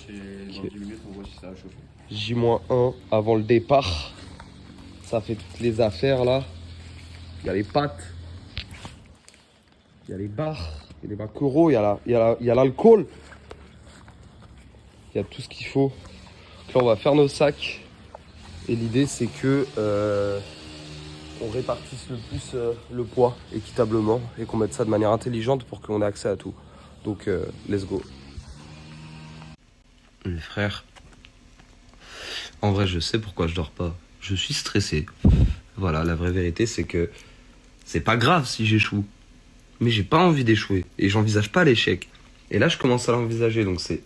et dans 10 minutes, on voit si ça a chauffé. J-1 avant le départ. Ça fait toutes les affaires là. Il y a les pâtes. Il y a les bars. Il y a les maquereaux. Il y a l'alcool. Il y a tout ce qu'il faut. Donc là, on va faire nos sacs. Et l'idée, c'est que on répartisse le plus le poids équitablement et qu'on mette ça de manière intelligente pour qu'on ait accès à tout. Donc, let's go. Les frères, en vrai, je sais pourquoi je dors pas. Je suis stressé. Voilà, la vraie vérité, c'est que c'est pas grave si j'échoue. Mais j'ai pas envie d'échouer. Et j'envisage pas l'échec. Et là, je commence à l'envisager. Donc, c'est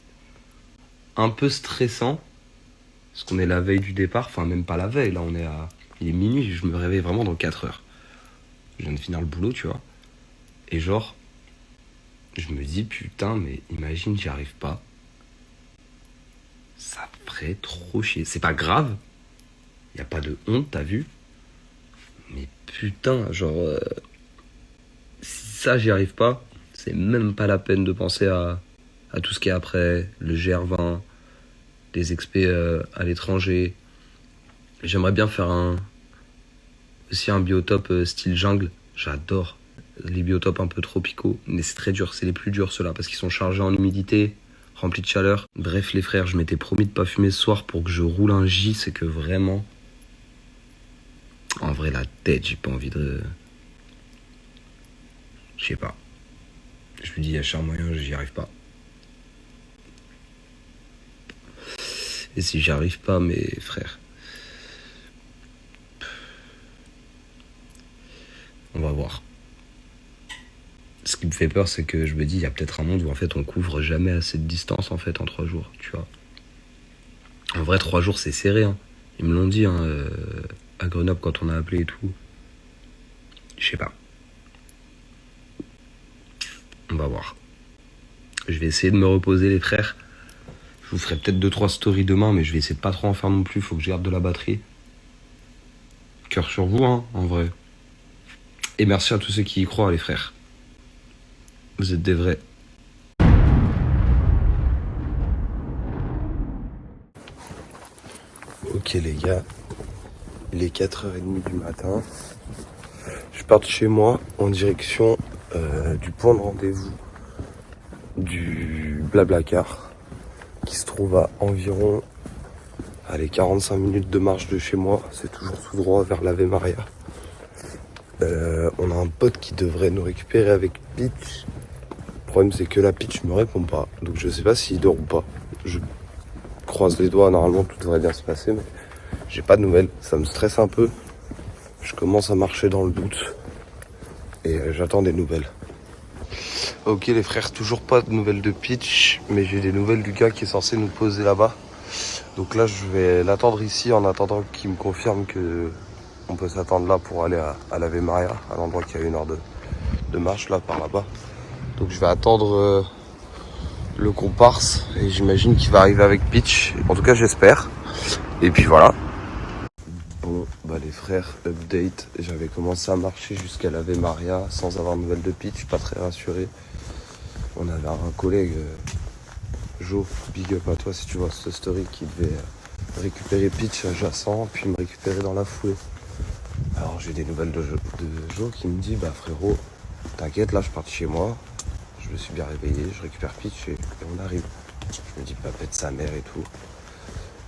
un peu stressant. Parce qu'on est la veille du départ. Enfin, même pas la veille. Là, il est minuit. Je me réveille vraiment dans 4 heures. Je viens de finir le boulot, tu vois. Et genre, je me dis, putain, mais imagine, j'y arrive pas. Ça ferait trop chier. C'est pas grave. Y a pas de honte, t'as vu? Mais putain, genre... si ça, j'y arrive pas, c'est même pas la peine de penser à tout ce qui est après. Le GR20, les expés à l'étranger. J'aimerais bien faire aussi un biotope style jungle. J'adore les biotopes un peu tropicaux. Mais c'est très dur, c'est les plus durs ceux-là. Parce qu'ils sont chargés en humidité, remplis de chaleur. Bref les frères, je m'étais promis de pas fumer ce soir pour que je roule un J. C'est que vraiment... En vrai la tête, j'ai pas envie de... Je sais pas. Je me dis, il y a cher moyen, j'y arrive pas. Et si j'y arrive pas, mes frères... On va voir. Ce qui me fait peur, c'est que je me dis, il y a peut-être un monde où en fait on couvre jamais assez de distance en fait en 3 jours, tu vois. En vrai, 3 jours c'est serré, hein. Ils me l'ont dit, hein, à Grenoble quand on a appelé et tout. Je sais pas. On va voir. Je vais essayer de me reposer les frères. Je vous ferai peut-être 2-3 stories demain, mais je vais essayer de pas trop en faire non plus, faut que je garde de la batterie. Cœur sur vous, hein, en vrai. Et merci à tous ceux qui y croient, les frères. Vous êtes des vrais. Ok les gars, il est 4h30 du matin. Je pars de chez moi en direction du point de rendez-vous du Blablacar qui se trouve à environ 45 minutes de marche de chez moi. C'est toujours tout droit vers l'Ave Maria. On a un pote qui devrait nous récupérer avec Peach. Le problème c'est que la Peach me répond pas. Donc je sais pas s'il dort ou pas. Je croise les doigts, normalement tout devrait bien se passer, mais j'ai pas de nouvelles. Ça me stresse un peu. Je commence à marcher dans le doute. Et j'attends des nouvelles. Ok les frères, toujours pas de nouvelles de Peach, mais j'ai des nouvelles du gars qui est censé nous poser là-bas. Donc là je vais l'attendre ici en attendant qu'il me confirme que on peut s'attendre là pour aller à l'Ave Maria, à l'endroit qui a 1 heure de marche là par là-bas. Donc je vais attendre le comparse et j'imagine qu'il va arriver avec Peach. En tout cas j'espère. Et puis voilà. Bon bah les frères, update. J'avais commencé à marcher jusqu'à l'Ave Maria sans avoir de nouvelles de Peach, pas très rassuré. On avait un collègue, Jo, big up à toi si tu vois cette story, qui devait récupérer Peach adjacent puis me récupérer dans la foulée. Alors j'ai des nouvelles de Jo qui me dit bah frérot, t'inquiète là je pars de chez moi. Je me suis bien réveillé, je récupère Peach et on arrive. Je me dis pas pète sa mère et tout.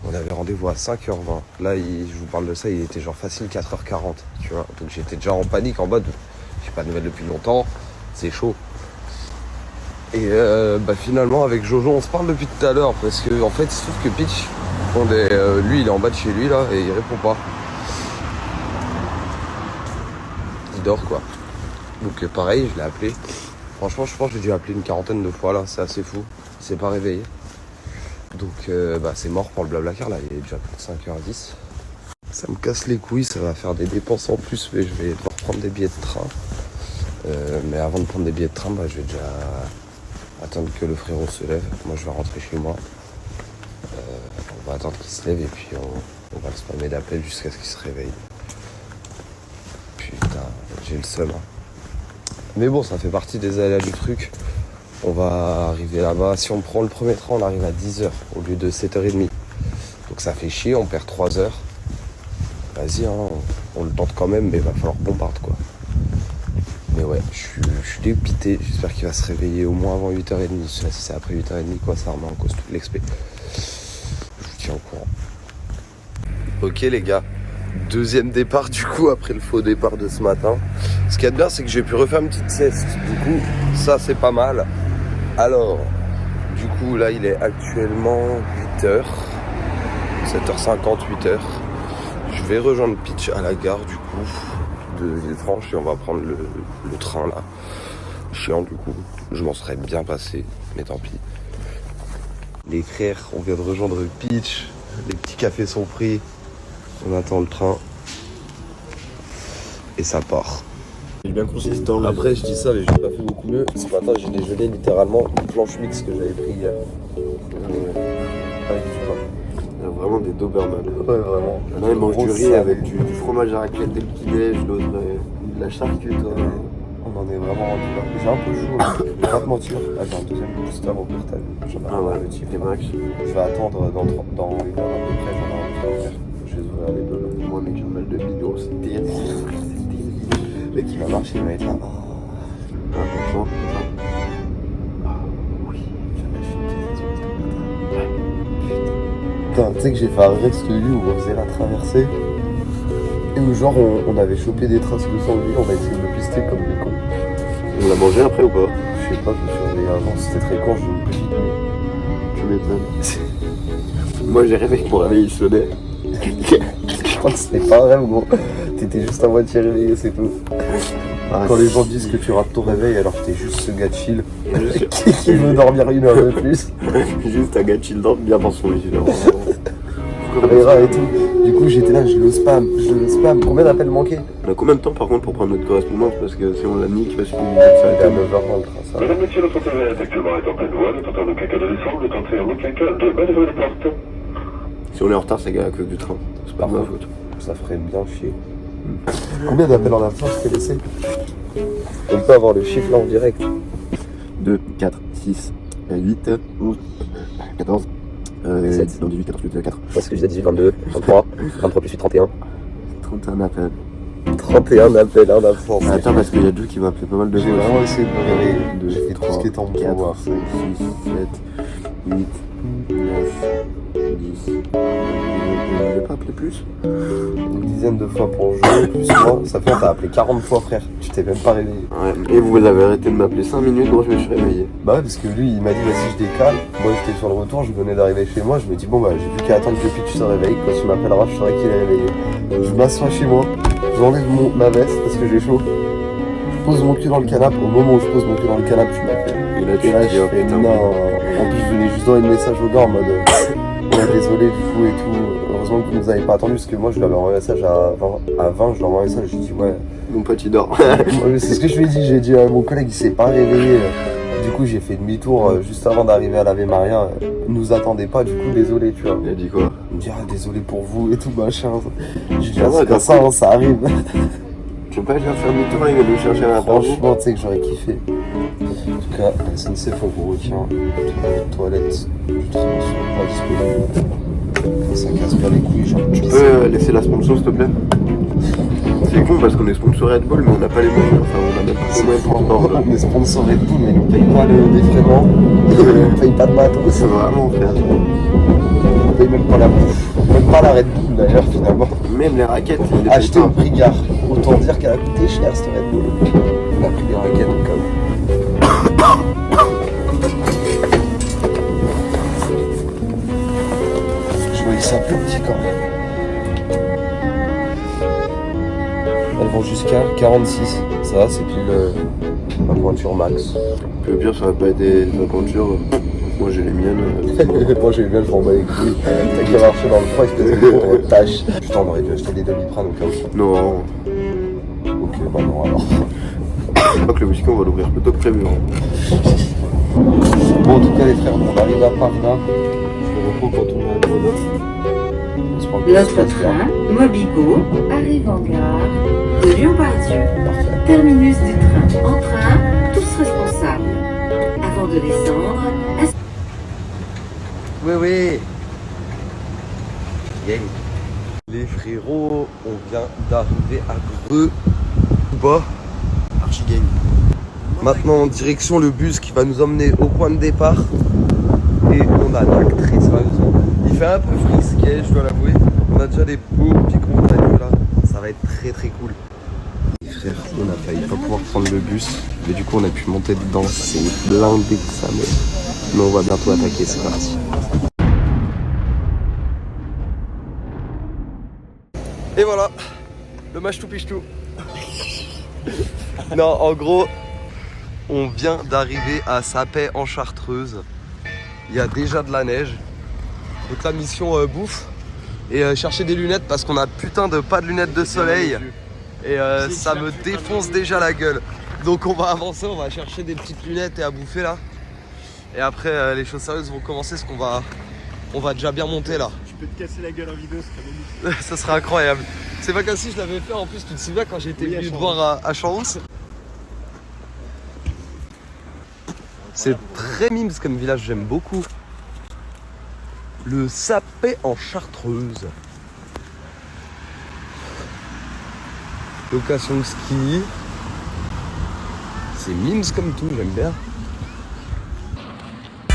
On avait rendez-vous à 5h20. Là, je vous parle de ça, il était genre facile 4h40, tu vois. Donc j'étais déjà en panique, en mode, j'ai pas de nouvelles depuis longtemps, c'est chaud. Et finalement, avec Jojo, on se parle depuis tout à l'heure, parce que en fait, il se trouve que Peach, lui, il est en bas de chez lui, là, et il répond pas. Il dort, quoi. Donc pareil, je l'ai appelé. Franchement, je pense que j'ai dû appeler une 40aine de fois, là, c'est assez fou. Il s'est pas réveillé. Donc c'est mort pour le Blablacar, là, il est déjà plus de 5h10. Ça me casse les couilles, ça va faire des dépenses en plus, mais je vais devoir prendre des billets de train. Mais avant de prendre des billets de train, je vais déjà attendre que le frérot se lève. Moi je vais rentrer chez moi. On va attendre qu'il se lève et puis on va le spammer d'appels jusqu'à ce qu'il se réveille. Putain, j'ai le seum. Hein. Mais bon, ça fait partie des aléas du truc. On va arriver là-bas. Si on prend le premier train, on arrive à 10h au lieu de 7h30. Donc ça fait chier, on perd 3 heures. Vas-y, hein, on le tente quand même, mais il va falloir qu'on parte, quoi. Mais ouais, je suis dépité. J'espère qu'il va se réveiller au moins avant 8h30. Si c'est après 8h30, quoi, ça remet en cause toute l'expé. Je vous tiens au courant. Ok les gars, deuxième départ du coup après le faux départ de ce matin. Ce qu'il y a de bien, c'est que j'ai pu refaire une petite sieste. Du coup, ça c'est pas mal. Alors, du coup là il est actuellement 8h. 7h50, 8h. Je vais rejoindre Pitch à la gare du coup de Villefranche et on va prendre le train là. Chiant du coup, je m'en serais bien passé, mais tant pis. Les frères, on vient de rejoindre Pitch, les petits cafés sont pris, on attend le train et ça part. Il est bien consistant. Après je dis ça mais j'ai pas fait beaucoup mieux. Ce matin j'ai déjeuné littéralement une planche mixte que j'avais pris hier. Avec du pain. Il y a vraiment des Doberman. Ouais vraiment. L'un il mange du riz avec du fromage à raclette dès le petit-déj, l'autre de la charcuterie. On en est vraiment rendu là. J'ai un peu chaud, je vais pas te mentir. Là j'ai un deuxième booster au portable. J'en ai un petit des max. Je vais attendre dans une heure à peu près, j'en ai un petit à faire. Je vais ouvrir les deux là. Moi mec j'ai mal de bidon, c'est terrible. Le mec il va marcher, il va être là. Franchement, putain, tu sais que j'ai fait un reste lui où on faisait la traversée. Et où genre on avait chopé des traces de sanglier, on va essayer de le pister comme des cons. on l'a mangé après ou pas? Je sais pas, je me suis réveillé avant, c'était très con, j'ai eu une petite nuit. Tu m'étonnes. Moi j'ai rêvé que mon réveil il sonnait. Je crois que c'était pas vrai gros. T'étais juste à moitié réveillé, c'est tout. Quand les gens disent que tu rates ton réveil alors que t'es juste ce gars chill qui veut dormir une heure de plus. Juste un gars chill dort bien dans son lit. Caméra et tout. Du coup j'étais là, je le spam. Combien d'appels manqués? On a combien de temps par contre pour prendre notre correspondance? Parce que si on la nique, parce qu'il Ça a été à 9h20 le train, ça. Mesdames, Messieurs, le centre est actuellement en pleine voie. Le tenteur de quelqu'un de descendre, le tenteur de quelqu'un de bas devant les portes. Si on est en retard, c'est à cause du train. C'est pas de ma faute. Ça ferait bien chier. Combien d'appels en absence t'es laissé? On peut avoir le chiffre là en direct. 2, 4, 6, 8, 12, 14, 17. non 18, 14, 8, 4. Parce que je disais 18, 22, 23, 23 plus 8, 31. 31 appels. 31 appels en absence. Attends, parce qu'il y a Joe qui m'a appelé pas mal de fois. J'ai vraiment essayé de me réveiller. 2, J'ai fait tout ce qui est en mon 4, pouvoir. 5, 6, 7, 8, 9, 10. Je vais pas appeler plus. Une dizaine de fois pour jouer, plus moi. Ça fait, t'as appelé 40 fois, frère. Tu t'es même pas réveillé. Ouais, et vous avez arrêté de m'appeler 5 minutes, gros, je me suis réveillé. Bah ouais, parce que lui, il m'a dit, vas-y, je décale. Moi, j'étais sur le retour, je venais d'arriver chez moi. Je me dis, bon, bah, j'ai plus qu'à attendre que Pitch se réveille. Quand tu m'appelleras, je saurai qu'il est réveillé. Je m'assois chez moi, j'enlève ma veste parce que j'ai chaud. Je pose mon cul dans le canapé. Au moment où je pose mon cul dans le canapé, tu m'appelles. Et là, tu Et là, te dis, je oh fais putain. non. En plus, je venais juste d'envoyer le message au gars en mode ouais, désolé du coup et tout. Heureusement que vous nous avez pas attendu parce que moi, je lui avais envoyé un message à 20. Je lui ai envoyé un message. J'ai dit ouais. Mon pote, il dort. C'est ce que je lui ai dit. J'ai dit à mon collègue, il s'est pas réveillé. Du coup, j'ai fait demi-tour juste avant d'arriver à l'Ave Maria. Nous attendez pas, du coup, désolé, tu vois. Il a dit quoi? Il me dit ah, désolé pour vous et tout machin. J'ai dit Ah ah, ouais, c'est comme ça, hein, ça arrive. Tu veux pas venir faire demi-tour et nous chercher à la Franchement, tu sais que j'aurais kiffé. En tout cas, la SNCF, on vous retient. Les toilettes du train sont pas disponibles. Ça casse pas les couilles, genre. Tu peux laisser la sponsor, s'il te plaît? C'est con parce qu'on est sponsor Red Bull, mais on n'a pas les moyens. Enfin, on a même pas les moyens pour sport. On est sponsor Red Bull, mais ils nous payent pas le défraiement. Ils nous payent pas de matos. C'est vraiment faire. Ils nous payent même pas la bouffe. Même pas la Red Bull d'ailleurs, finalement. Même les raquettes, ils les payent Acheter pas. une Brigard. Autant dire qu'elle a coûté cher cette Red Bull. On a pris des raquettes au cas où. Je voyais ça plus petit quand même. Elles vont jusqu'à 46. Ça, c'est plus la voiture max. Le pire, ça aurait pas été la voiture. Moi, j'ai les miennes. Moi, j'ai bien le format avec lui. T'as qu'à marcher dans le froid, il faisait des grosses tâches. Putain, on aurait dû acheter des demi-prane au cas où. Non. Ok, bah non alors. Je crois que le whisky, on va l'ouvrir plus tôt que prévu. Hein. Bon, en tout cas, les frères, on arrive à Parna. Je le reprends quand on est à Grenoble. On se prend le Notre train, Mobigo, arrive en gare de Lyon-Part-Dieu. Parfait. Terminus du train. En train, tous responsables. Avant Avant de descendre, Oui. Gang. Les frérots, on vient d'arriver à Greux-Bas. Archie gang. Maintenant en direction le bus qui va nous emmener au point de départ. Et on attaque très sérieusement. Il fait un peu frisquet, je dois l'avouer. On a déjà des beaux pics montagneux là. Ça va être très très cool. Frère, on a failli pas pouvoir prendre le bus. Mais du coup on a pu monter dedans. C'est blindé de sa mère. Mais on va bientôt attaquer, c'est parti. Et voilà, le match tout piche tout. Non, en gros, on vient d'arriver à Sapet en Chartreuse. Il y a déjà de la neige. Donc la mission bouffe et chercher des lunettes parce qu'on a putain de pas de lunettes de soleil. Et ça me défonce déjà la gueule. Donc on va avancer, on va chercher des petites lunettes et à bouffer là. Et après les choses sérieuses vont commencer parce on va déjà bien monter là. Tu peux te casser la gueule en vidéo, c'est quand même. Ça serait incroyable. C'est pas comme si je l'avais fait en plus, tu te souviens quand j'étais venu te voir à Champs. C'est très mimes comme village, j'aime beaucoup. Le Sapet en Chartreuse. Location de ski. C'est mimes comme tout, j'aime bien.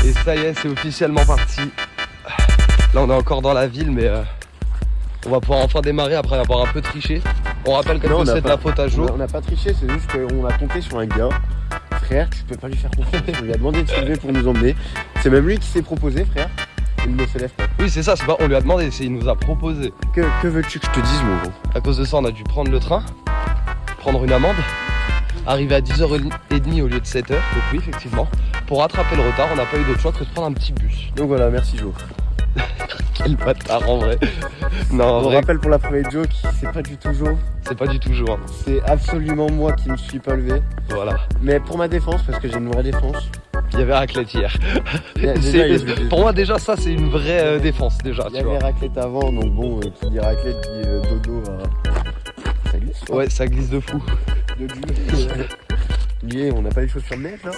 Et ça y est, c'est officiellement parti. Là on est encore dans la ville mais on va pouvoir enfin démarrer après avoir un peu triché. On rappelle que c'est de la faute à Jo. On n'a pas triché, c'est juste qu'on a compté sur un gars. Frère, je peux pas lui faire confiance. On lui a demandé de se lever pour nous emmener. C'est même lui qui s'est proposé, frère. Il ne se lève pas. Oui c'est ça, c'est pas on lui a demandé, c'est il nous a proposé. Que veux-tu que je te dise mon gros? À cause de ça on a dû prendre le train, prendre une amende, arriver à 10h30 au lieu de 7h. Donc oui effectivement, pour rattraper le retard on n'a pas eu d'autre choix que de prendre un petit bus. Donc voilà, merci Jo. Quel bâtard en vrai. Non, en On vrai, rappelle pour la première joke, c'est pas du tout Jo. c'est pas du tout jour. Hein. C'est absolument moi qui me suis pas levé. Voilà. Mais pour ma défense, parce que j'ai une vraie défense. Il y avait raclette hier. Déjà, Pour moi déjà ça c'est une vraie défense déjà. Il y Tu vois. avait raclette avant, donc bon, qui dit raclette dit dodo. Ça glisse. quoi. Ouais ça glisse de fou. Lié, on n'a pas eu chaud sur le net là.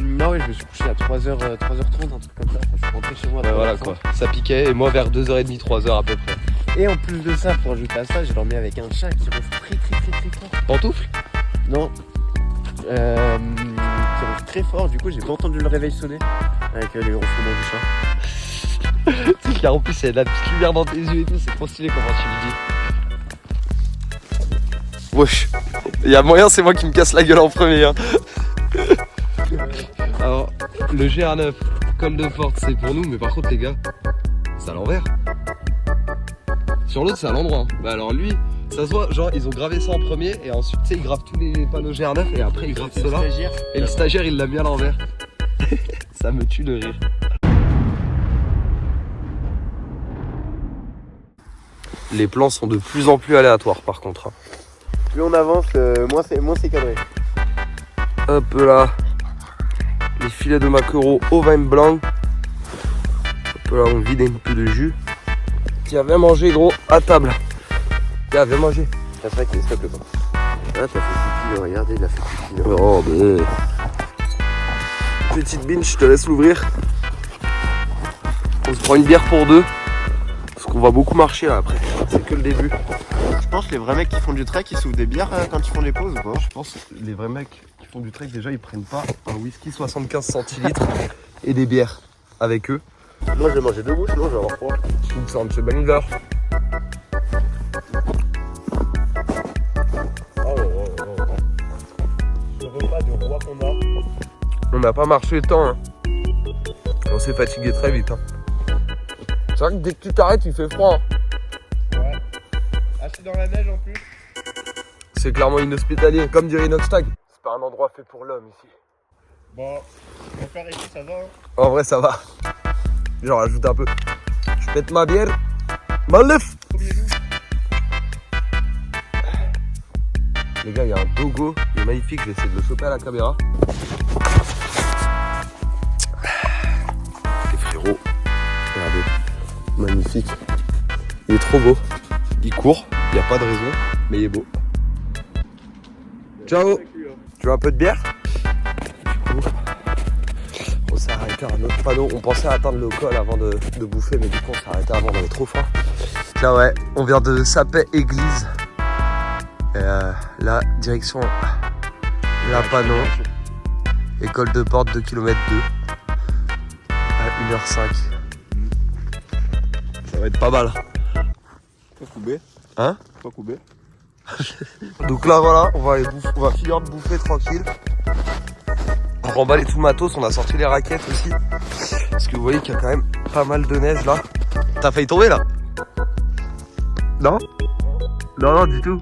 Non ouais, je me suis couché à 3h30, un truc comme ça. Enfin, je suis rentré chez moi. à Ouais, voilà 3h30. quoi. Ça piquait et moi vers 2h30, 3h à peu près. Et en plus de ça, pour ajouter à ça, j'ai dormi avec un chat qui ronfle très fort. Pantoufle. Non. Qui ronfle très fort, du coup j'ai pas entendu le réveil sonner avec les ronflements du chat. Tu sais qu'en plus il y a de la petite lumière dans tes yeux et tout, c'est trop stylé comment tu le dis. Wesh. Il y a moyen c'est moi qui me casse la gueule en premier hein. Alors le GR9 col de porte c'est pour nous mais par contre les gars c'est à l'envers. Sur l'autre c'est à l'endroit. Hein. Bah alors lui ça se voit genre ils ont gravé ça en premier et ensuite tu sais ils gravent tous les panneaux GR9 et après ils gravent cela et le stagiaire il l'a mis à l'envers. Ça me tue de rire. Les plans sont de plus en plus aléatoires par contre. Hein. Plus on avance, moins c'est cadré. Hop là. Les filets de maquereau au vin blanc. Hop là on vide un peu de jus. Tiens viens manger gros à table. Tiens viens manger. C'est vrai qu'il est stop le temps. Ah t'as fait pipi, regardez il a fait pipi. Là. Oh mais... Petite bine, je te laisse l'ouvrir. On se prend une bière pour deux. Parce qu'on va beaucoup marcher là après. C'est que le début. Je pense que les vrais mecs qui font du trek ils s'ouvrent des bières quand ils font des pauses ou pas? Je pense que les vrais mecs qui font du trek déjà ils prennent pas un whisky 75 centilitres et des bières avec eux. Moi je vais manger debout sinon je vais avoir froid. Donc c'est un de ces banger. Le repas du roi qu'on a. On n'a pas marché tant. Hein. On s'est fatigué très vite. Hein. C'est vrai que dès que tu t'arrêtes il fait froid. Hein. Ouais. Assis dans la neige en plus. C'est clairement inhospitalier, comme dirait Inoxtag. C'est pas un endroit fait pour l'homme ici. Bon, on va faire ici, ça va hein. En vrai ça va. J'en rajoute un peu. Je pète ma bière. Malef. Les gars, il y a un dogo, il est magnifique, je vais essayer de le choper à la caméra. Les frérots, regardez, magnifique. Il est trop beau. Il court, il n'y a pas de raison, mais il est beau. Ciao. Tu veux un peu de bière? Du coup, acheté un autre panneau. On pensait atteindre le col avant de bouffer, mais du coup on s'est arrêté avant, on avait trop faim. Là ouais, on vient de Sapet Église. Et là, direction la panneau. École de Porte, 2 km 2. À 1h05. Ça va être pas mal. Pas coubé. Hein? Pas coubé. Donc là voilà, on va finir de bouffer tranquille. On va remballer tout le matos, on a sorti les raquettes aussi. Parce que vous voyez qu'il y a quand même pas mal de neige là. T'as failli tomber là? Non? Non, non, du tout.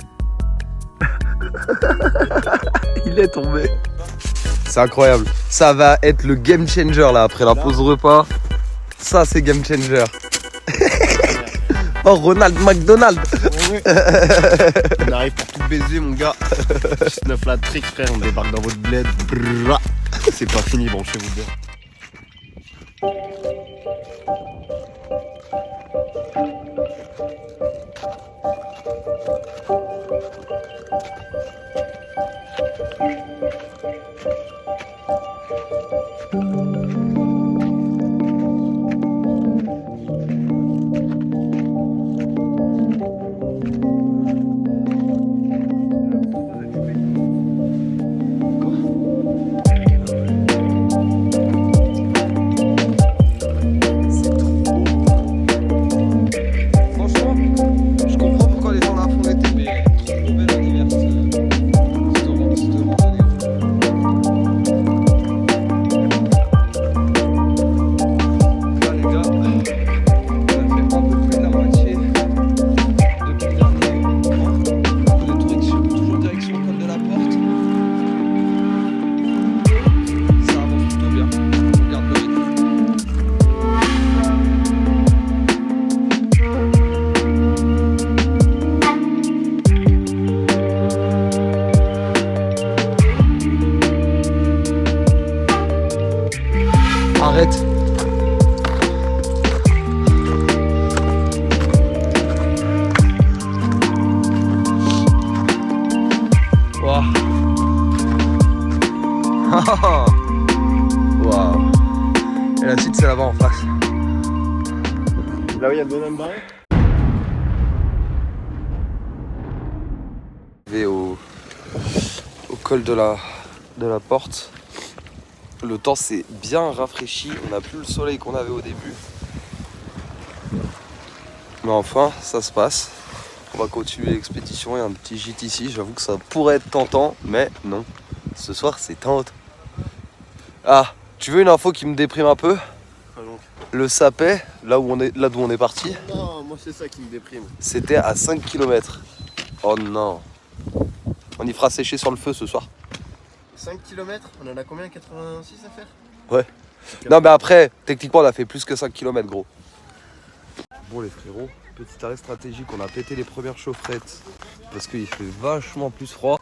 Il est tombé. C'est incroyable. Ça va être le game changer là après la pause repas. Ça c'est game changer. Oh Ronald McDonald. Ouais. On arrive pour tout baiser mon gars. 19 la trick frère, on débarque dans votre bled. Brrra. C'est pas fini, branchez-vous bien. Arrête. Waouh. Waouh. Et la suite c'est là-bas en face. Là où il y a le bonhomme barré. Au col de la porte. Le temps s'est bien rafraîchi, on n'a plus le soleil qu'on avait au début. Mais enfin, ça se passe. On va continuer l'expédition, il y a un petit gîte ici, j'avoue que ça pourrait être tentant, mais non. Ce soir c'est tente. Ah, tu veux une info qui me déprime un peu? Le Sapet, là d'où on est parti, Non, moi c'est ça qui me déprime. c'était à 5 km. Oh non. On y fera sécher sur le feu ce soir. 5 km, on en a combien? 86 à faire? Ouais. Non mais après, techniquement on a fait plus que 5 km gros. Bon les frérots, petit arrêt stratégique, on a pété les premières chaufferettes parce qu'il fait vachement plus froid.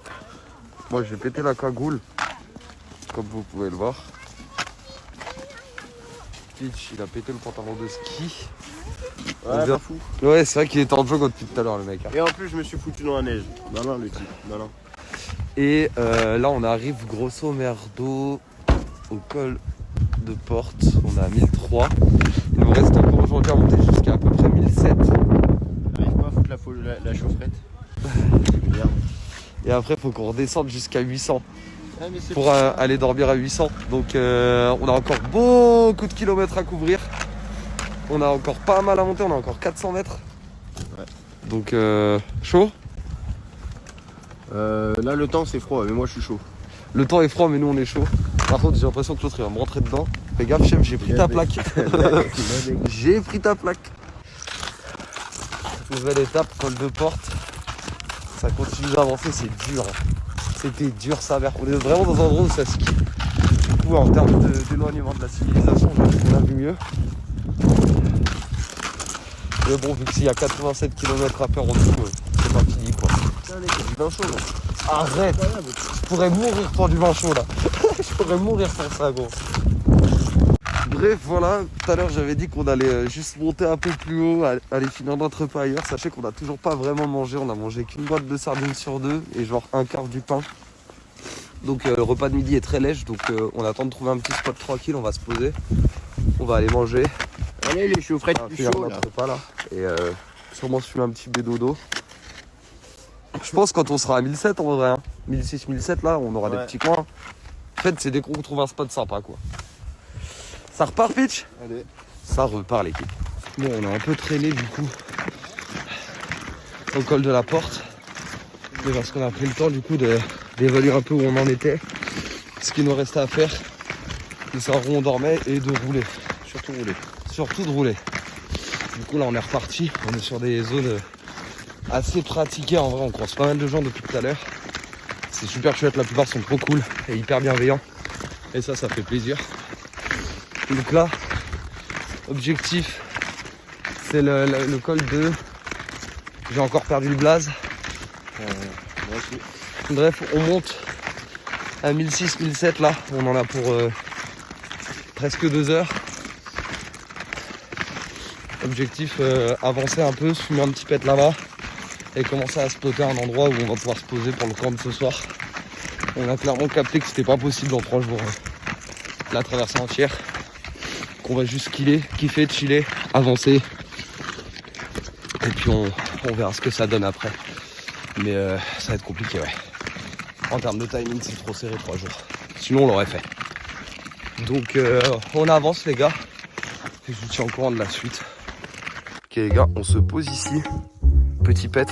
Moi j'ai pété la cagoule, comme vous pouvez le voir. Pitch, il a pété le pantalon de ski. Ouais, pas fou. Ouais, c'est vrai qu'il est en jog depuis tout à l'heure le mec. Et en plus je me suis foutu dans la neige. Non, le type, non. Et là on arrive grosso merdo au col de Porte, on est à 1003. Il nous reste encore aujourd'hui à monter jusqu'à à peu près 1007. J'arrive pas à foutre la chaufferette. Et après il faut qu'on redescende jusqu'à 800 Ah, pour aller dormir à 800. Donc on a encore beaucoup de kilomètres à couvrir. On a encore pas mal à monter, on a encore 400 mètres. Ouais. Donc chaud. Là le temps c'est froid mais moi je suis chaud. Le temps est froid mais nous on est chaud. Par contre j'ai l'impression que l'autre il va me rentrer dedans. Fais gaffe chef, j'ai pris ta plaque. J'ai pris ta plaque. Nouvelle étape, col de Porte. Ça continue d'avancer, c'est dur. C'était dur sa mère. On est vraiment dans un endroit où ça skie. Du coup en termes d'éloignement de la civilisation, on a vu mieux. Mais bon, vu qu'il y a 87 km à faire en dessous, c'est pas fini quoi. Putain mec, il y a du vin chaud là. Arrête! Je pourrais mourir pour du vin chaud là. Je pourrais mourir pour ça gros. Bref voilà, tout à l'heure j'avais dit qu'on allait juste monter un peu plus haut, aller finir notre repas ailleurs. Sachez qu'on n'a toujours pas vraiment mangé, on a mangé qu'une boîte de sardines sur deux et genre un quart du pain. Donc le repas de midi est très léger, donc on attend de trouver un petit spot tranquille, on va se poser. On va aller manger. Allez, les chaufferettes On va plus finir chaud là. notre repas là. Et sûrement se fumer un petit bédodo. Je pense quand on sera à 1007 en vrai. Hein. 1006, 1007 là, on aura des petits coins. En fait, c'est dès qu'on trouve un spot sympa quoi. Ça repart, Pitch? Allez. Ça repart l'équipe. Bon, on a un peu traîné du coup au col de la porte. Mais parce qu'on a pris le temps du coup d'évaluer un peu où on en était. Ce qu'il nous restait à faire. De savoir où on dormait et de rouler. Surtout rouler. Surtout de rouler. Du coup là on est reparti. On est sur des zones assez pratiquées en vrai. On croise pas mal de gens depuis tout à l'heure. C'est super chouette, la plupart sont trop cool et hyper bienveillants. Et ça fait plaisir. Donc là, objectif, c'est le col de... J'ai encore perdu le blaze. Moi aussi. Bref, on monte à 1006, 1007 là. On en a pour presque 2 heures. Objectif, avancer un peu, se fumer un petit pet là-bas. Et commencer à spotter un endroit où on va pouvoir se poser pour le camp de ce soir. On a clairement capté que c'était pas possible en 3 jours la traversée entière. Qu'on va juste kiffer, chiller, avancer. Et puis on verra ce que ça donne après. Mais ça va être compliqué, ouais. En termes de timing, c'est trop serré 3 jours. Sinon, on l'aurait fait. Donc on avance les gars. Et je vous tiens au courant de la suite. Ok les gars, on se pose ici. Petit pet.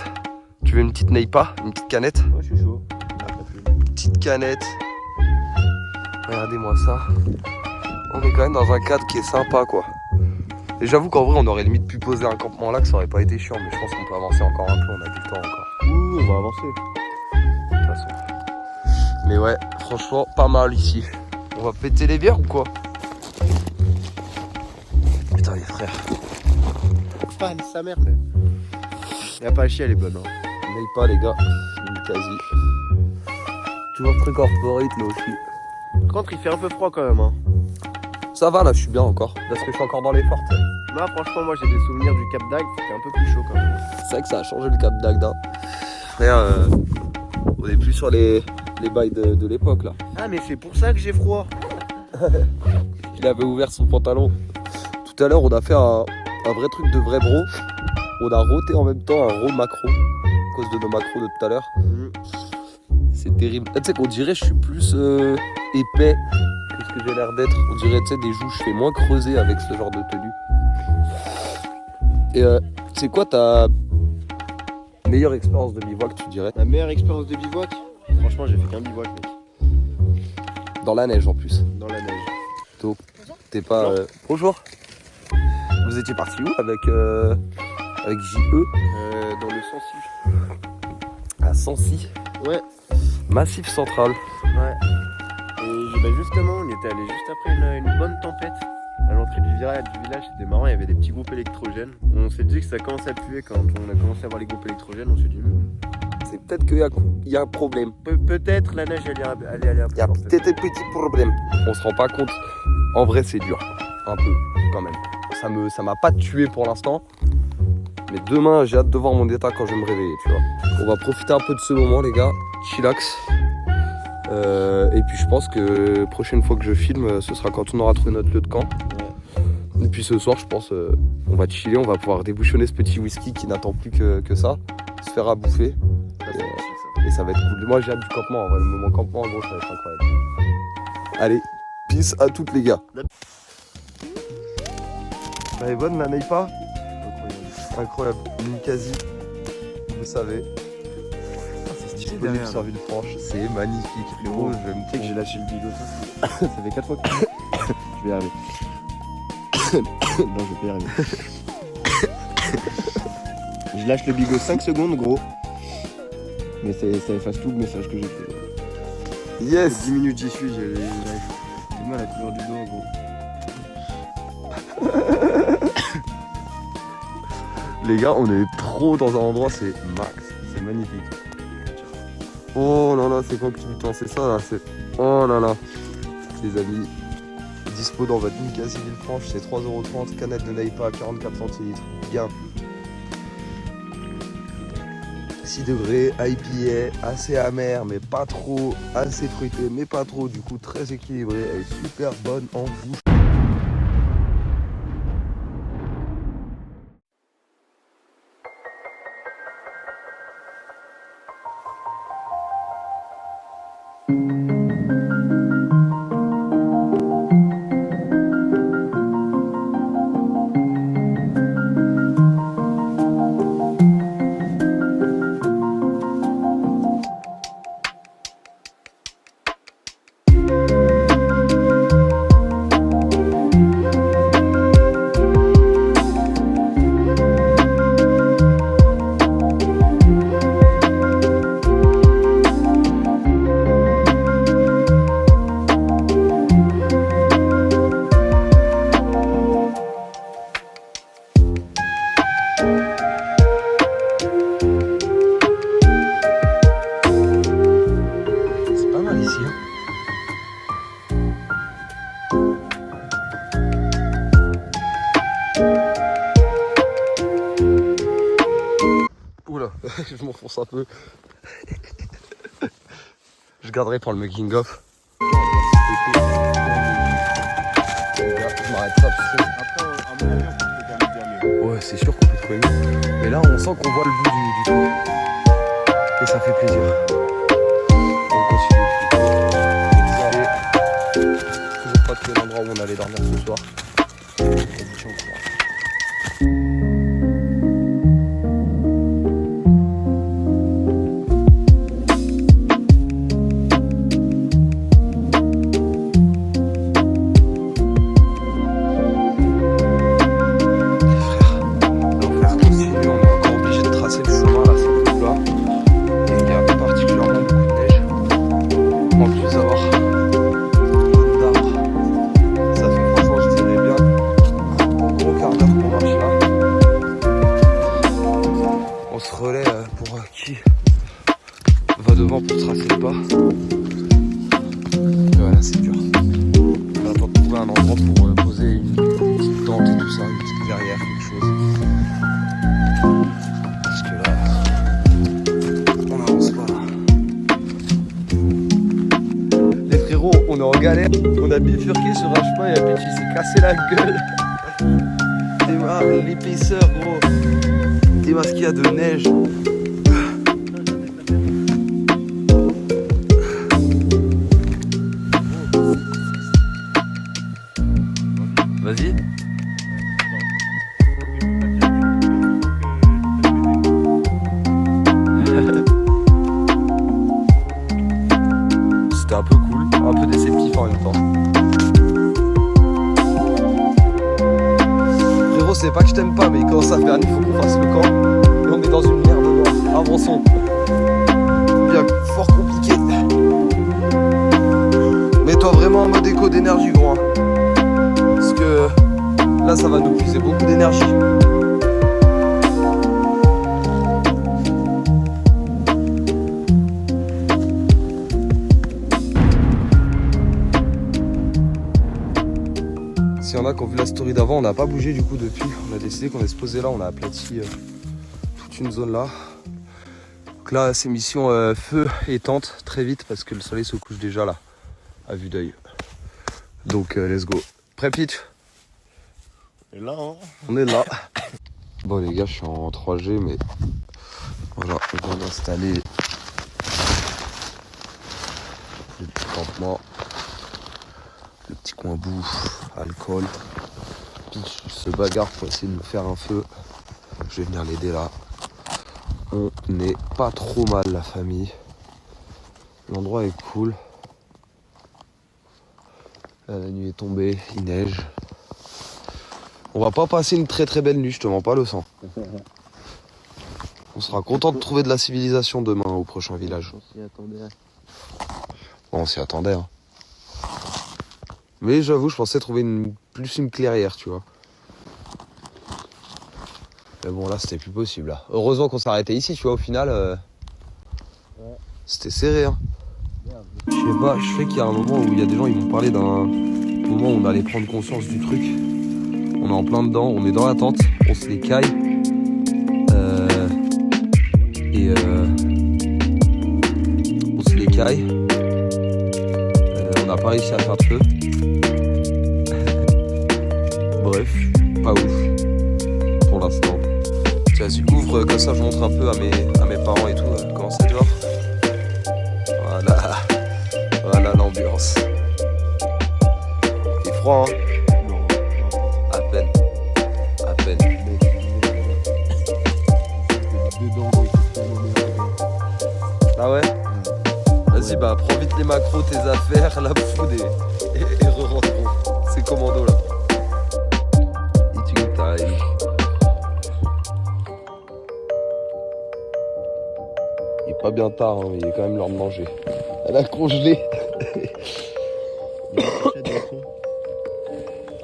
Tu veux une petite Neipa? Une petite canette? Moi je suis chaud. Petite canette. Regardez-moi ça. On est quand même dans un cadre qui est sympa quoi. Et j'avoue qu'en vrai on aurait limite pu poser un campement là, que ça aurait pas été chiant, mais je pense qu'on peut avancer encore un peu, on a du temps encore. Ouh, on va avancer. De toute façon. Mais ouais, franchement pas mal ici. On va péter les bières ou quoi? Putain les frères. Fan sa mère. Y'a pas à chier, elle est bonne. Hein. N'aille pas les gars, une quasi. Toujours très corporate mais aussi. Par contre, il fait un peu froid quand même. Hein. Ça va là, je suis bien encore. Parce que je suis encore dans les fortes. Là, franchement, moi j'ai des souvenirs du Cap d'Agde, c'était un peu plus chaud quand même. C'est vrai que ça a changé le Cap d'Agde. Frère, on est plus sur les bails de l'époque là. Ah, mais c'est pour ça que j'ai froid. Il avait ouvert son pantalon. Tout à l'heure, on a fait un vrai truc de vrai bro. On a roté en même temps un raw macro. À cause de nos macros de tout à l'heure. C'est terrible. Tu sais qu'on dirait je suis plus épais que ce que j'ai l'air d'être. On dirait tu sais des joues, je fais moins creuser avec ce genre de tenue. Et c'est quoi ta meilleure expérience de bivouac tu dirais? Ma meilleure expérience de bivouac? Franchement, j'ai fait qu'un bivouac, mec. Dans la neige en plus. Dans la neige. Donc t'es pas... Bonjour. Vous étiez parti où avec JE? Dans le Sancy. À Sancy. Ouais. Massif central. Ouais. Et bah justement, on était allé juste après une bonne tempête. À l'entrée du village, c'était marrant, il y avait des petits groupes électrogènes. On s'est dit que ça commençait à puer quand on a commencé à voir les groupes électrogènes, on s'est dit... C'est peut-être qu'il y a un problème. Peut-être la neige allait aller un peu. Il y a peut-être un petit problème. On se rend pas compte. En vrai, c'est dur. Un peu, quand même. Ça m'a pas tué pour l'instant. Mais demain, j'ai hâte de voir mon état quand je vais me réveiller, tu vois. On va profiter un peu de ce moment, les gars. Chillax. Et puis je pense que prochaine fois que je filme, ce sera quand on aura trouvé notre lieu de camp. Ouais. Et puis ce soir, je pense, on va chiller, on va pouvoir débouchonner ce petit whisky qui n'attend plus que ça. Se faire à bouffer. Et ça va être cool. Moi, j'ai hâte du campement, en vrai. Le moment campement, en gros, ça va être incroyable. Allez, peace à toutes les gars. Elle est bonne la Neipa? Incroyable. Une quasi. Vous savez. Disponible sur Villefranche. C'est magnifique. Frérot, je vais me sais que j'ai lâché le bigot. Ça fait 4 fois que je vais y arriver. Non, je vais pas y arriver. Je lâche le bigot 5 secondes, gros. Mais ça efface tout le message que j'ai fait. Yes! 10 minutes j'y suis, j'ai mal à la couleur du dos, gros. Les gars, on est trop dans un endroit, c'est max. C'est magnifique. Oh là là, c'est quand que tu me c'est ça là, c'est... Oh là là. Les amis, dispo dans votre Ninkasi Villefranche, c'est 3,30€, canette de Neipa, 44 centilitres. Bien. 6 degrés, IPA, assez amer mais pas trop, assez fruité mais pas trop, du coup très équilibré, elle est super bonne en bouche. Oula, je m'enfonce un peu. Je garderai pour le making of. Je m'arrête pas parce que... Ouais, c'est sûr qu'on peut trouver mieux. Mais là, on sent qu'on voit le bout du truc. Et ça fait plaisir. On continue. Toujours pas trouvé l'endroit où on allait dormir ce soir. On vous tient au courant. Devant pour tracer le pas. Et voilà, c'est dur. On va attendre de trouver un endroit pour poser une petite tente et tout ça, une petite clairière, quelque chose. Parce que là, on avance pas. Les frérots, on est en galère. On a bifurqué sur un chemin et Pitch il s'est cassé la gueule. T'es l'épaisseur, gros. T'es ce qu'il y a de neige. Vas-y. C'était un peu cool, un peu déceptif en même temps. Frérot, c'est pas que je t'aime pas, mais il commence à faire nuit, faut qu'on fasse le camp. Et on est dans une merde noire. Avançons. Bien fort compliqué. Mets-toi vraiment en mode éco d'énergie, gros. Hein. Parce que là ça va nous puiser beaucoup d'énergie. S'il y en a qui ont vu la story d'avant, on n'a pas bougé du coup depuis. On a décidé qu'on allait se poser là, on a aplati toute une zone là. Donc là c'est mission feu et tente très vite parce que le soleil se couche déjà là, à vue d'œil. Donc let's go. Prêt Pitch? Et là, hein. On est là. Bon les gars, je suis en 3G, mais voilà, on vient d'installer le petit campement, le petit coin bouffe, alcool. Pitch se bagarre pour essayer de nous faire un feu. Je vais venir l'aider là. On n'est pas trop mal la famille. L'endroit est cool. Là, la nuit est tombée, il neige. On va pas passer une très très belle nuit, je te mens pas le sang. On sera content de trouver de la civilisation demain au prochain village. On s'y attendait. Bon, on s'y attendait. Hein. Mais j'avoue, je pensais trouver plus une clairière, tu vois. Mais bon, là, c'était plus possible. Là. Heureusement qu'on s'est arrêté ici, tu vois, au final. Ouais. C'était serré. Hein. Je sais pas, je sais qu'il y a un moment où il y a des gens, ils m'ont parlé d'un moment où on allait prendre conscience du truc. On est en plein dedans, on est dans la tente, on se les caille. écailles. On n'a pas réussi à faire de feu. Bref, pas ouf pour l'instant. Tiens, vas-y, ouvre comme ça je montre un peu à mes parents et tout comment c'est dehors. Voilà l'ambiance. Il est froid hein? Non. À peine. Ah ouais? Vas-y bah prends vite les macros, tes affaires, la food et re-rentre gros. C'est commando là. Eating time. Il est pas bien tard, hein, il est quand même l'heure de manger. Elle a congelé.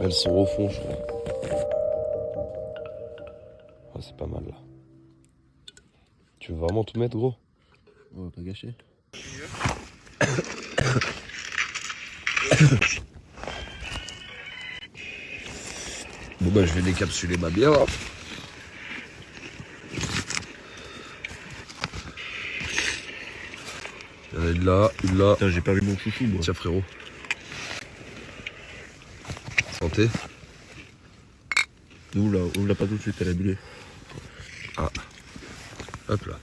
Elles sont au fond, je crois. Ah, c'est pas mal là. Tu veux vraiment tout mettre, gros? On va pas gâcher. Bon bah je vais décapsuler ma bière. Une là. Putain, j'ai pas vu mon chouchou, moi. Tiens frérot. Santé. Ouvre-la pas tout de suite, elle a brûlé. Ah. Hop là.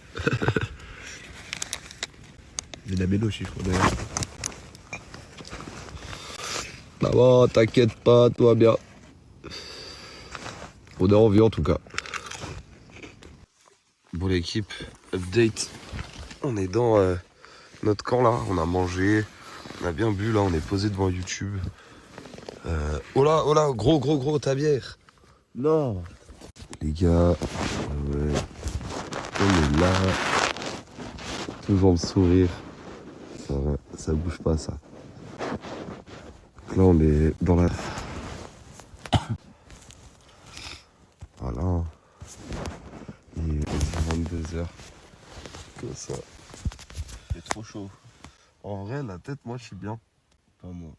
Il y a la mélo aussi, je crois, d'ailleurs. Bah bon, t'inquiète pas, tout va bien. On est en vie en tout cas. Bon l'équipe, update. On est dans notre camp là, on a mangé, on a bien bu là, on est posé devant YouTube. Oh là, gros, ta bière. Non. Les gars, ouais, on est là. Toujours le sourire. Ça bouge pas ça. Donc là on est dans la... Voilà. Il est 22h. Comme ça. C'est trop chaud. En vrai, la tête, moi, je suis bien. Pas moi.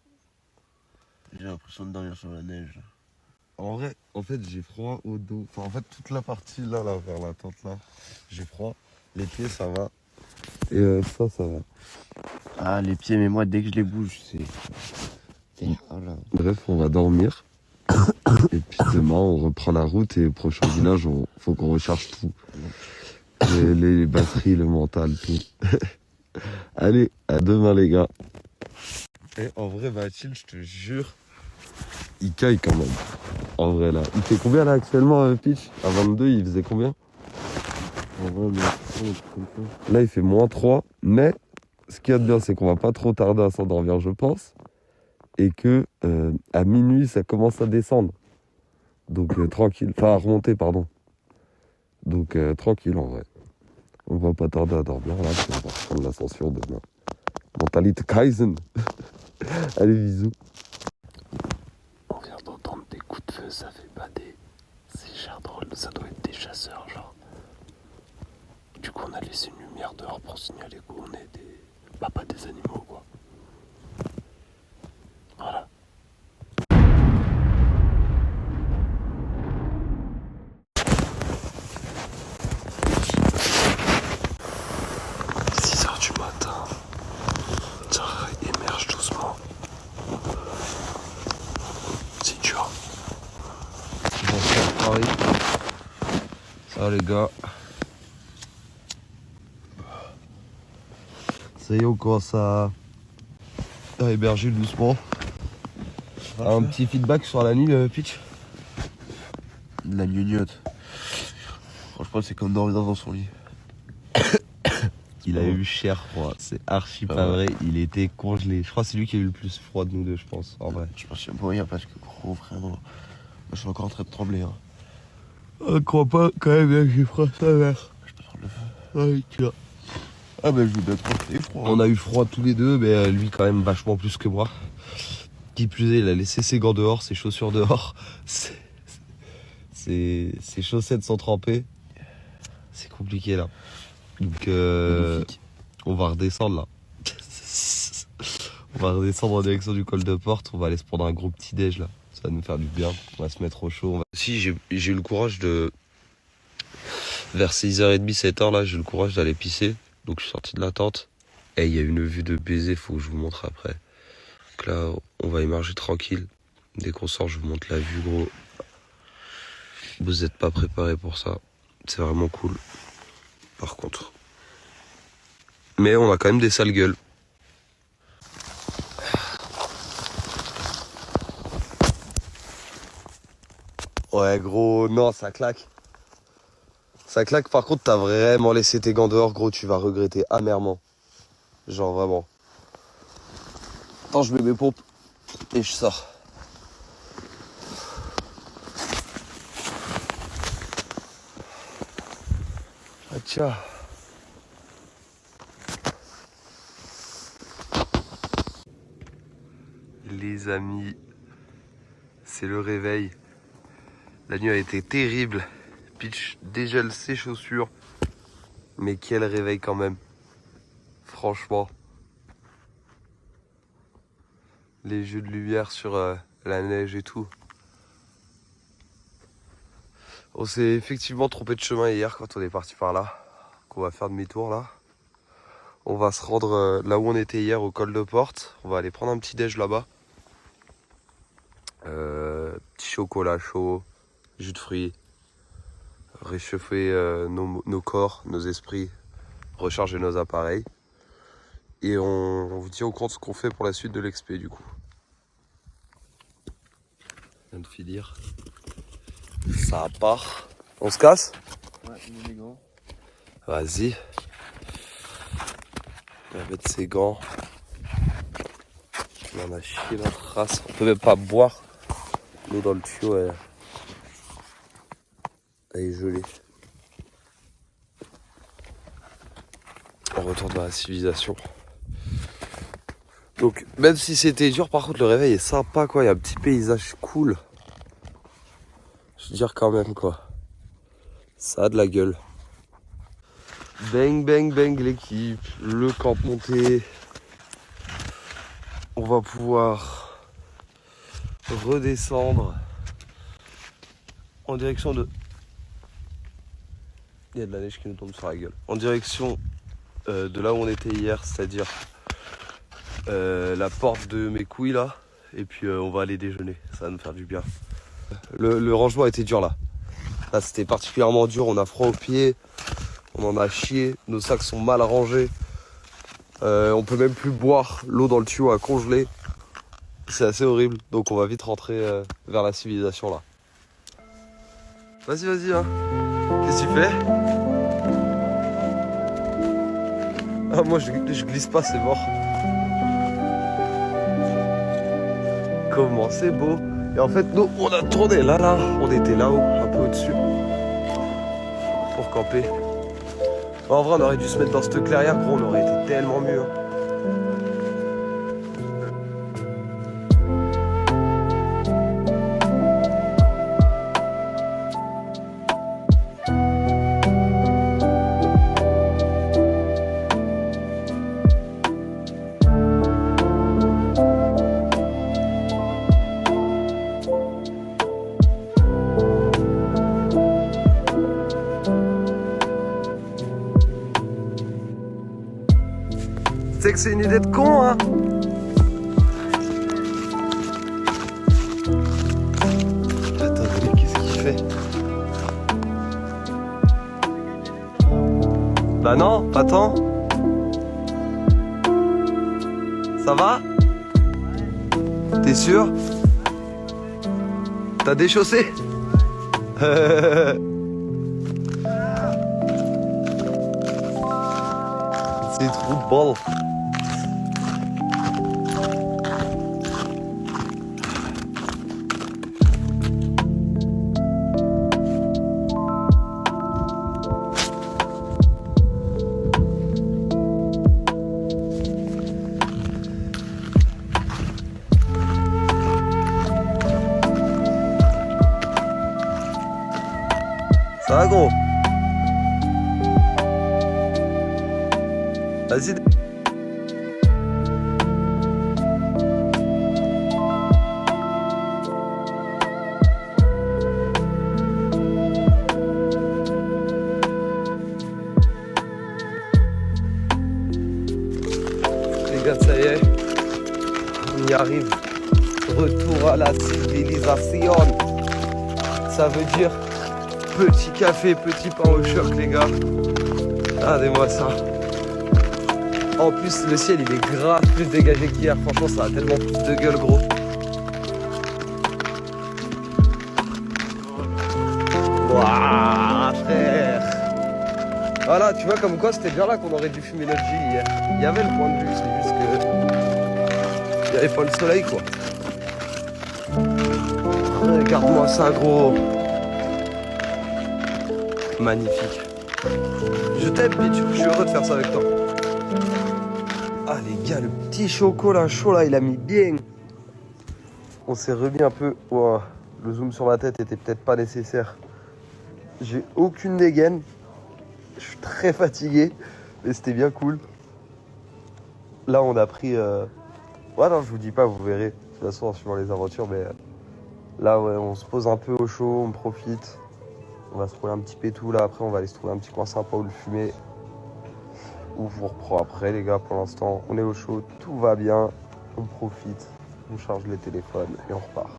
J'ai l'impression de dormir sur la neige. En vrai, en fait, j'ai froid au dos. Enfin, en fait, toute la partie là, vers la tente là, j'ai froid. Les pieds, ça va. Et ça va. Ah, les pieds, mais moi, dès que je les bouge, c'est... Voilà. Bref, on va dormir. Et puis demain, on reprend la route et au prochain village, faut qu'on recharge tout. Les batteries, le mental, tout. Allez, à demain les gars. Et en vrai, Mathilde, je te jure, il caille quand même. En vrai là. Il fait combien là actuellement, Pitch? À 22, il faisait combien? En vrai, mais... Là, il fait -3. Mais ce qu'il y a de bien, c'est qu'on va pas trop tarder à s'endormir, je pense. Et que à minuit, ça commence à descendre. Donc tranquille. Enfin, à remonter, pardon. Donc tranquille en vrai. On va pas tarder à dormir là, puis on va reprendre l'ascension demain. Mentalité Kaizen. Allez, bisous. On vient d'entendre des coups de feu, ça fait bader. C'est cher drôle, ça doit être des chasseurs, genre. Du coup, on a laissé une lumière dehors pour signaler qu'on est des... Bah, pas des animaux, quoi. Voilà. Émerge doucement. C'est dur. Bonsoir Paris. Ça va les gars. Ça y est, on commence à héberger doucement. Un petit feedback sur la nuit, Pitch? De la gnognotte. Franchement, c'est comme dormir dans son lit. Il a eu cher froid, c'est archi pas vrai, il était congelé. Je crois que c'est lui qui a eu le plus froid de nous deux, je pense, en vrai. Je pense qu'il y a moyen parce que gros vraiment, moi, je suis encore en train de trembler. Hein. Je crois pas quand même, j'ai froid ça verre. Je peux prendre le feu. Oui, tu vois. Ah bah je veux bien te porter froid. On a eu froid tous les deux, mais lui quand même vachement plus que moi. Qui plus est, il a laissé ses gants dehors, ses chaussures dehors. Ses chaussettes sont trempées. C'est compliqué là. Donc on va redescendre là. On va redescendre en direction du col de porte. On va aller se prendre un gros petit déj là. Ça va nous faire du bien. On va se mettre au chaud. Si j'ai eu le courage de... Vers 6h30, 7h là, j'ai eu le courage d'aller pisser. Donc je suis sorti de la tente. Et il y a une vue de baiser, faut que je vous montre après. Donc là, on va y marcher tranquille. Dès qu'on sort, je vous montre la vue, gros. Vous n'êtes pas préparés pour ça. C'est vraiment cool. Par contre. Mais on a quand même des sales gueules. Ouais, gros, non, ça claque. Ça claque, par contre, t'as vraiment laissé tes gants dehors, gros, tu vas regretter amèrement. Genre, vraiment. Attends, je mets mes pompes et je sors. Ah, tiens. Les amis, c'est le réveil. La nuit a été terrible. Pitch dégèle ses chaussures. Mais quel réveil quand même. Franchement. Les jeux de lumière sur la neige et tout. On s'est effectivement trompé de chemin hier quand on est parti par là. On va faire demi-tour là. On va se rendre là où on était hier au col de Porte. On va aller prendre un petit déj là-bas. Petit chocolat chaud, jus de fruits. Réchauffer nos corps, nos esprits. Recharger nos appareils. Et on vous tient au courant de ce qu'on fait pour la suite de l'expé du coup. On vient de finir. Ça part. On se casse? Ouais, il met les gants. Vas-y. On va mettre ses gants. On en a chié notre race. On peut même pas boire. L'eau dans le tuyau, elle est gelée. On retourne dans la civilisation. Donc, même si c'était dur, par contre, le réveil est sympa, quoi. Il y a un petit paysage cool. Je veux dire, quand même, quoi. Ça a de la gueule. Bang, bang, bang, l'équipe. Le camp monté. On va pouvoir redescendre en direction de... Il y a de la neige qui nous tombe sur la gueule. En direction de là où on était hier, c'est-à-dire la porte de mes couilles là. Et puis on va aller déjeuner, ça va nous faire du bien. Le rangement était dur là. Là c'était particulièrement dur, on a froid aux pieds, on en a chié, nos sacs sont mal rangés. On peut même plus boire, l'eau dans le tuyau a congelé. C'est assez horrible, donc on va vite rentrer vers la civilisation là. Vas-y, vas-y, hein. Qu'est-ce que tu fais? Ah, moi je glisse pas, c'est mort. Comment c'est beau. Et en fait, nous, on a tourné là, on était là-haut, un peu au-dessus, pour camper. En vrai, on aurait dû se mettre dans cette clairière, gros, on aurait été tellement mieux. Hein. C'est que c'est une idée de con, hein. Attends, qu'est-ce qu'il fait? Bah non, attends. Ça va? T'es sûr? T'as déchaussé? C'est trop bon. Ça va, gros? Vas-y. arrive. Retour à la civilisation. Ça veut dire petit café, petit pain au choc, les gars. Regardez-moi ça. En plus, le ciel, il est grave plus dégagé qu'hier. Franchement, ça a tellement plus de gueule, gros. Waouh, frère. Voilà, tu vois, comme quoi, c'était bien là qu'on aurait dû fumer notre jus hier. Il y avait le point de vue, c'est juste que... il n'y avait pas le soleil, quoi. Regarde-moi ça, gros. Magnifique. Je t'aime, Pitch. Je suis heureux de faire ça avec toi. Ah, les gars, le petit chocolat chaud, là, il a mis bien. On s'est remis un peu... Wow. Le zoom sur ma tête était peut-être pas nécessaire. J'ai aucune dégaine. Je suis très fatigué. Mais c'était bien cool. Là, on a pris... Ouais, non, je vous dis pas, vous verrez. De toute façon, en suivant les aventures, mais... Là, ouais, on se pose un peu au chaud, on profite. On va se trouver un petit pétou, là. Après, on va aller se trouver un petit coin sympa où le fumer. Où je vous reprends après, les gars. Pour l'instant, on est au chaud. Tout va bien. On profite. On charge les téléphones et on repart.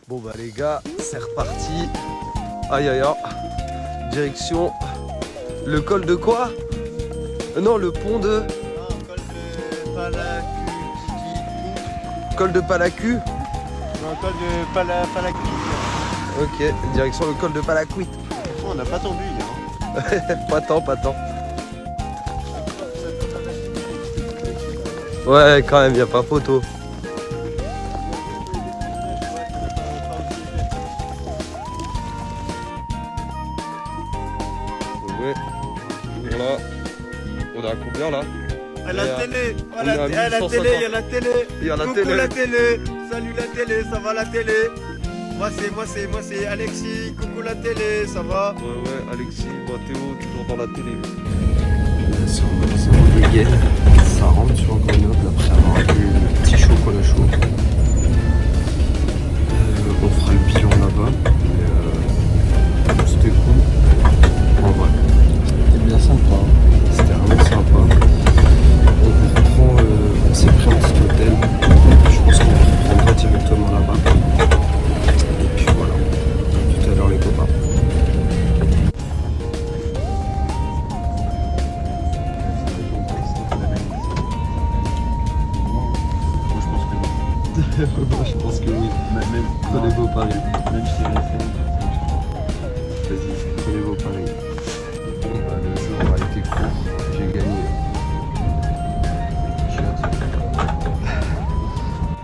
Bon, bah, les gars, c'est reparti. Aïe, aïe, aïe. Direction... Le col de quoi? Non, le pont de... Col de Palacu. Non, col de Palacuit. Ok, direction le col de Palacuit. On n'a pas tendu hier. Pas tant, pas tant. Ouais, quand même, y a pas photo. Ouais, voilà. On est à combien là? À la télé, à la télé, il y a la télé. Il y a la Coucou télé. la télé, salut la télé, ça va la télé? Moi c'est Alexis, coucou la télé, ça va? Ouais, Alexis, moi Théo, toujours dans la télé. C'est en dégaine, ça rentre sur Grenoble après avoir bu le petit chocolat chaud. On fera le bilan là-bas. C'était cool. En vrai, c'était bien sympa. C'était vraiment sympa. On s'est pris un petit hôtel. Je pense qu'on reprendra directement là-bas. Et puis voilà. Tout à l'heure les copains. Moi je pense que oui. Même prenez vos paris. Même si vas-y, prenez vos paris. Bon, bah, le jour a été court. J'ai gagné.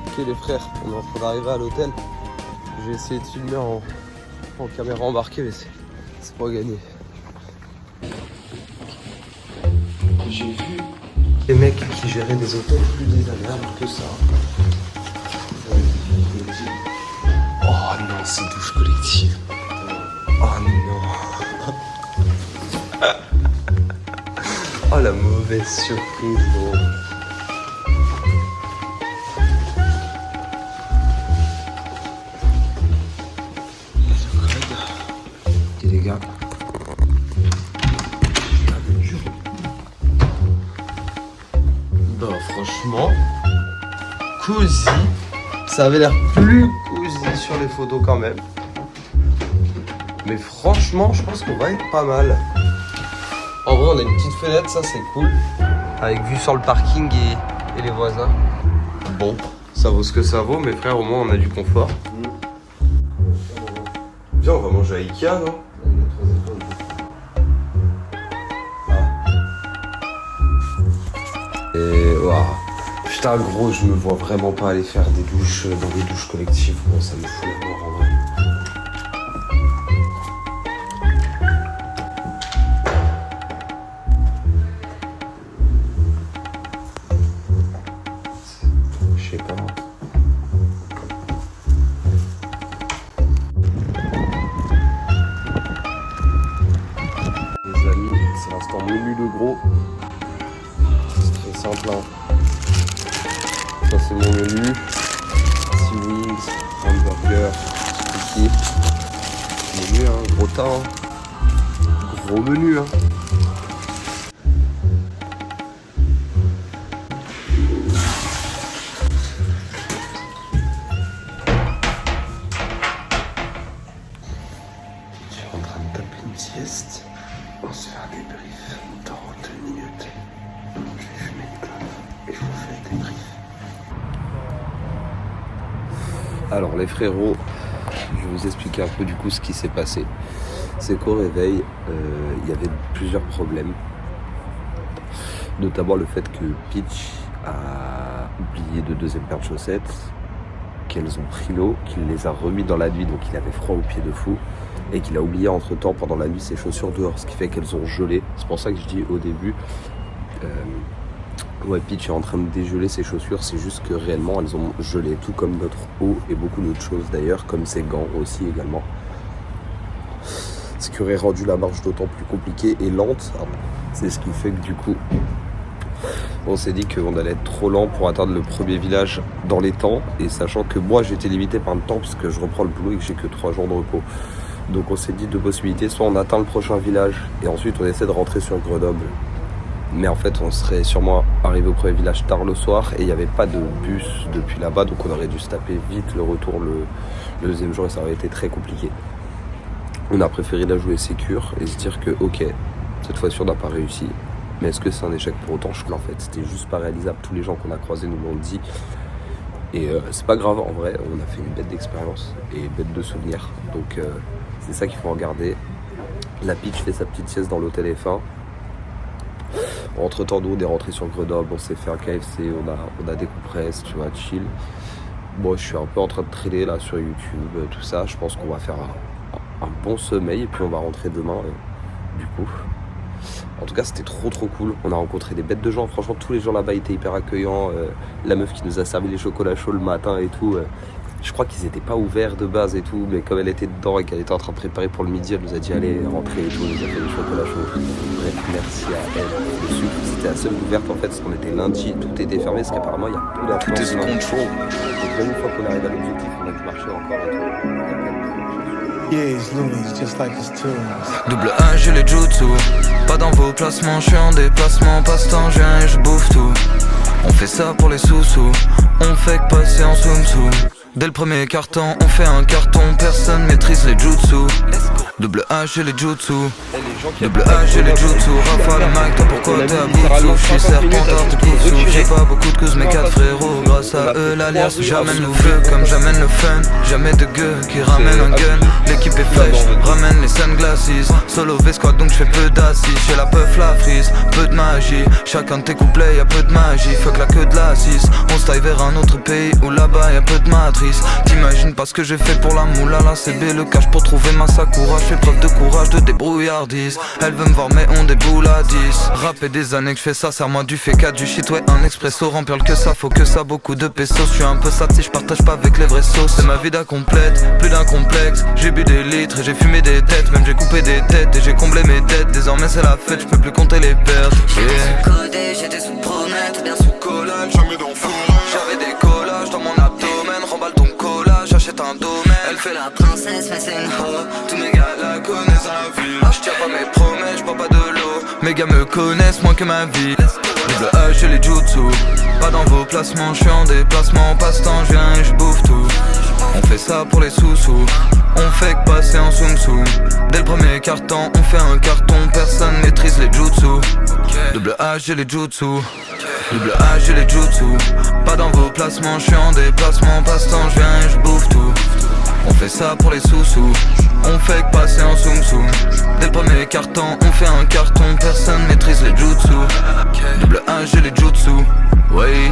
Ok les frères, on est en train d'arriver à l'hôtel. J'ai essayé de filmer en caméra embarquée mais c'est pas gagné. J'ai vu les mecs qui géraient des hôtels plus désagréables que ça. Oh non, c'est douche collective. Oh non. Oh la mauvaise surprise gros. Et les gars. Bah franchement, cosy. Ça avait l'air plus cosy sur les photos quand même. Mais franchement, je pense qu'on va être pas mal. En vrai, on a une petite fenêtre, ça c'est cool. Avec vue sur le parking et les voisins. Bon, ça vaut ce que ça vaut, mes frères, au moins on a du confort. Viens, on va manger à Ikea, non? Et waouh. Putain gros, je me vois vraiment pas aller faire des douches dans des douches collectives, bon ça me fout la mort en vrai. Je sais pas. Les amis, c'est l'instant menu de gros. C'est très simple hein. Ça c'est mon menu, 6 wings, hamburger, sticky. Menu hein, gros tas hein. Gros menu hein. Alors les frérots, je vais vous expliquer un peu du coup ce qui s'est passé. C'est qu'au réveil, il y avait plusieurs problèmes. Notamment le fait que Peach a oublié de deuxième paire de chaussettes, qu'elles ont pris l'eau, qu'il les a remis dans la nuit, donc il avait froid aux pieds de fou, et qu'il a oublié entre temps pendant la nuit ses chaussures dehors, ce qui fait qu'elles ont gelé. C'est pour ça que je dis au début, Peach est en train de dégeler ses chaussures, c'est juste que réellement elles ont gelé, tout comme notre eau et beaucoup d'autres choses d'ailleurs, comme ses gants aussi également. Ce qui aurait rendu la marche d'autant plus compliquée et lente. C'est ce qui fait que du coup, on s'est dit qu'on allait être trop lent pour atteindre le premier village dans les temps. Et sachant que moi j'étais limité par le temps parce que je reprends le boulot et que j'ai que 3 jours de repos. Donc on s'est dit 2 possibilités, soit on atteint le prochain village et ensuite on essaie de rentrer sur Grenoble. Mais en fait on serait sûrement arrivé au premier village tard le soir et il n'y avait pas de bus depuis là-bas. Donc on aurait dû se taper vite le retour le deuxième jour et ça aurait été très compliqué. On a préféré la jouer sécure et se dire que ok, cette fois-ci on n'a pas réussi. Mais est-ce que c'est un échec pour autant? Je crois en fait, c'était juste pas réalisable. Tous les gens qu'on a croisés nous l'ont dit. Et c'est pas grave en vrai, on a fait une bête d'expérience et bête de souvenirs. Donc c'est ça qu'il faut regarder. La Peach fait sa petite sieste dans l'hôtel F1. Entre temps, nous on est rentré sur Grenoble, on s'est fait un KFC, on a décompressé, tu vois, chill. Moi je suis un peu en train de traîner là sur YouTube, tout ça. Je pense qu'on va faire un bon sommeil et puis on va rentrer demain du coup. En tout cas c'était trop cool, on a rencontré des bêtes de gens, franchement tous les gens là-bas étaient hyper accueillants, la meuf qui nous a servi les chocolats chauds le matin et tout, je crois qu'ils étaient pas ouverts de base et tout, mais comme elle était dedans et qu'elle était en train de préparer pour le midi, elle nous a dit allez rentrer et tout, elle nous a fait les chocolats chauds, bref merci à elle. Le sucre c'était la seule ouverte en fait, parce qu'on était lundi, tout était fermé, parce qu'apparemment il y a plus d'influence. Tout est sous contrôle. Donc même une fois qu'on arrive à l'objectif, on a dû marcher encore et tout. Yeah, he's loony, he's just like his tunes. Double A, j'ai les jutsu. Pas dans vos placements, je suis en déplacement. Passe-temps, je viens et je bouffe tout. On fait ça pour les sous-sous. On fait que passer en soum-soum. Dès le premier carton, on fait un carton. Personne maîtrise les jutsu. Double A, j'ai les jutsu. Double A, j'ai les jutsu. Rafale, Mike, toi pourquoi t'es à bout de souffle? J'suis serpentard, t'es coup de souffle. J'ai pas beaucoup de couses, mais 4 frérots. Grâce à eux, l'alliance, j'amène le feu. Comme j'amène le fun, jamais de gueux qui ramène un gun. L'équipe est fraîche, ramène les sunglasses. Solo V-squad donc j'fais peu d'assises. J'ai la peuf, la frise, peu de magie. Chacun de tes couplets, y'a peu de magie. Fuck la queue de la 6. On se taille vers un autre pays où là-bas y'a peu de matrice. T'imagines pas ce que j'ai fait pour la moula, la CB, le cash pour trouver ma Sakura. J'fais preuve de courage, de débrouillardise. Elle veut me voir mais on déboule à 10. Rappé des années que j'fais ça, serre-moi du féca, du shit, ouais un expresso. Remplir le que ça, faut que ça, beaucoup de pesos. J'suis un peu sad si j'partage pas avec les vrais sauces. C'est ma vie d'incomplète, plus d'un complexe. J'ai bu des litres et j'ai fumé des têtes. Même j'ai coupé des têtes et j'ai comblé mes dettes. Désormais c'est la fête, j'peux plus compter les pertes. J'étais sous codé, j'étais sous promette ou bien sous collage. Jamais dans J'avais des collages dans mon abdomen. Remballe ton collage, achète un domaine. Elle fait la princesse, mais c'est une hoe. Tous mes gars la connaissent à la ville. J'tiens pas mes promesses, j'bois pas de l'eau. Mes gars me connaissent moins que ma vie. Double A, j'ai les jutsu. Pas dans vos placements, j'suis en déplacement. Passe-temps, j'viens et j'bouffe tout. On fait ça pour les sous-sous. On fait que passer en soum-soum. Dès le premier carton, on fait un carton. Personne maîtrise les jutsu. Double A, j'ai les jutsu. Double A, j'ai les jutsu. Pas dans vos placements, j'suis en déplacement. Passe-temps, j'viens et j'bouffe tout. On fait ça pour les sous-sous. On fait que passer en soum-soum. Dès le premier carton, on fait un carton. Personne maîtrise les jutsu. Double A, j'ai les jutsu. Oui.